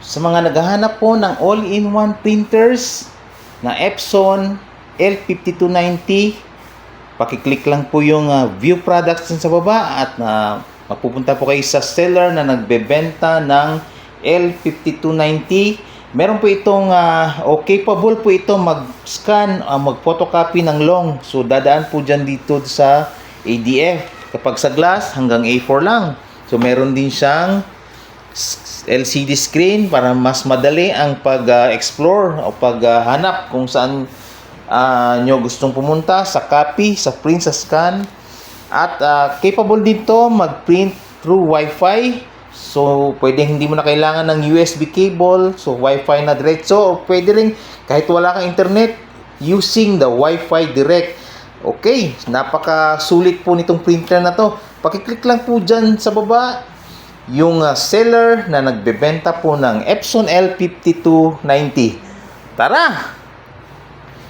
Sa mga naghahanap po ng all-in-one printers na Epson L5290, pakiclick lang po yung view products dun sa baba at mapupunta po kayo sa seller na nagbebenta ng L5290. Meron po itong capable po ito mag-scan, mag-photocopy ng long. So dadaan po dyan dito sa ADF. Kapag sa glass, hanggang A4 lang. So meron din siyang LCD screen para mas madali ang pag-explore o paghanap kung saan nyo gustong pumunta, sa copy, sa print, sa scan. At capable dito mag-print through Wi-Fi. So pwedeng hindi mo na kailangan ng USB cable, so Wi-Fi na diretso, o pwede rin kahit wala kang internet using the Wi-Fi direct. Okay, napakasulit po nitong printer na to. Pakiclick lang po dyan sa baba yung seller na nagbebenta po ng Epson L5290. Tara!